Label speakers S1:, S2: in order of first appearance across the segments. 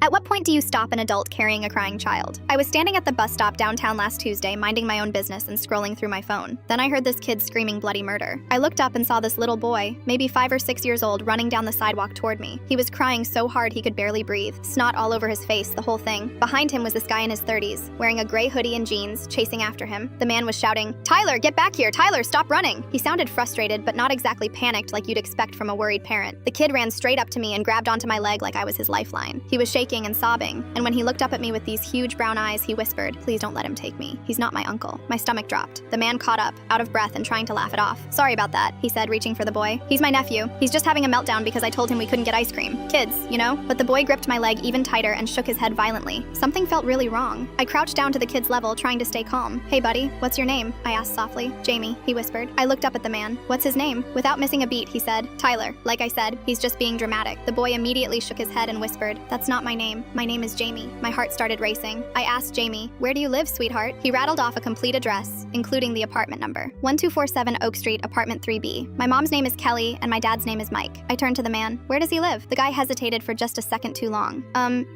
S1: At what point do you stop an adult carrying a crying child? I was standing at the bus stop downtown last Tuesday, minding my own business and scrolling through my phone. Then I heard this kid screaming bloody murder. I looked up and saw this little boy, maybe 5 or 6 years old, running down the sidewalk toward me. He was crying so hard he could barely breathe, snot all over his face, the whole thing. Behind him was this guy in his 30s, wearing a gray hoodie and jeans, chasing after him. The man was shouting, "Tyler, get back here! Tyler, stop running!" He sounded frustrated, but not exactly panicked like you'd expect from a worried parent. The kid ran straight up to me and grabbed onto my leg like I was his lifeline. He was shaking and sobbing, and when he looked up at me with these huge brown eyes, he whispered, "Please don't let him take me. He's not my uncle." My stomach dropped. The man caught up, out of breath and trying to laugh it off. "Sorry about that," he said, reaching for the boy. "He's my nephew. He's just having a meltdown because I told him we couldn't get ice cream. Kids, you know?" But the boy gripped my leg even tighter and shook his head violently. Something felt really wrong. I crouched down to the kid's level, trying to stay calm. "Hey buddy, what's your name?" I asked softly. "Jamie," he whispered. I looked up at the man. "What's his name?" Without missing a beat, he said, "Tyler." Like I said, he's just being dramatic. The boy immediately shook his head and whispered, "That's not my name. My name is Jamie." My heart started racing. I asked Jamie, "Where do you live, sweetheart?" He rattled off a complete address, including the apartment number. 1247 Oak Street, apartment 3B. My mom's name is Kelly, and my dad's name is Mike. I turned to the man. "Where does he live?" The guy hesitated for just a second too long.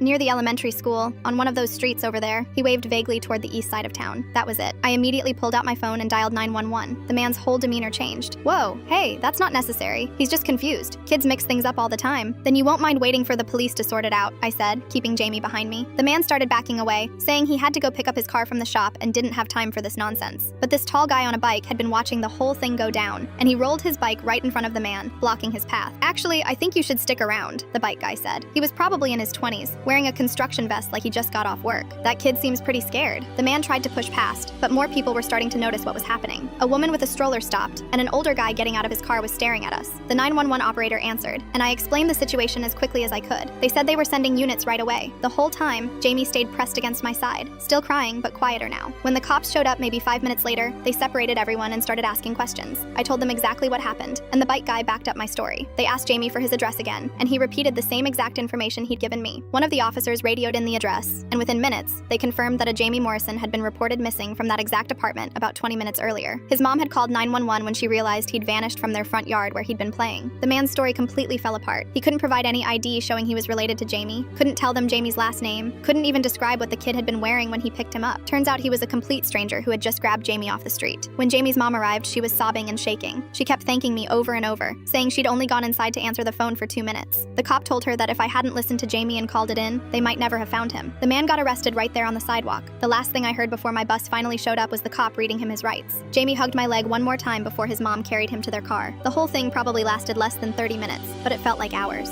S1: Near the elementary school, on one of those streets over there." He waved vaguely toward the east side of town. That was it. I immediately pulled out my phone and dialed 911. The man's whole demeanor changed. "Whoa, hey, that's not necessary. He's just confused. Kids mix things up all the time." "Then you won't mind waiting for the police to sort it out," I said, keeping Jamie behind me. The man started backing away, saying he had to go pick up his car from the shop and didn't have time for this nonsense. But this tall guy on a bike had been watching the whole thing go down, and he rolled his bike right in front of the man, blocking his path. "Actually, I think you should stick around," the bike guy said. He was probably in his 20s, wearing a construction vest like he just got off work. "That kid seems pretty scared." The man tried to push past, but more people were starting to notice what was happening. A woman with a stroller stopped, and an older guy getting out of his car was staring at us. The 911 operator answered, and I explained the situation as quickly as I could. They said they were sending units right away. The whole time, Jamie stayed pressed against my side, still crying, but quieter now. When the cops showed up maybe 5 minutes later, they separated everyone and started asking questions. I told them exactly what happened, and the bike guy backed up my story. They asked Jamie for his address again, and he repeated the same exact information he'd given me. One of the officers radioed in the address, and within minutes, they confirmed that a Jamie Morrison had been reported missing from that exact apartment about 20 minutes earlier. His mom had called 911 when she realized he'd vanished from their front yard where he'd been playing. The man's story completely fell apart. He couldn't provide any ID showing he was related to Jamie, couldn't tell them Jamie's last name, couldn't even describe what the kid had been wearing when he picked him up. Turns out he was a complete stranger who had just grabbed Jamie off the street. When Jamie's mom arrived, she was sobbing and shaking. She kept thanking me over and over, saying she'd only gone inside to answer the phone for 2 minutes. The cop told her that if I hadn't listened to Jamie and called it in, they might never have found him. The man got arrested right there on the sidewalk. The last thing I heard before my bus finally showed up was the cop reading him his rights. Jamie hugged my leg one more time before his mom carried him to their car. The whole thing probably lasted less than 30 minutes, but it felt like hours.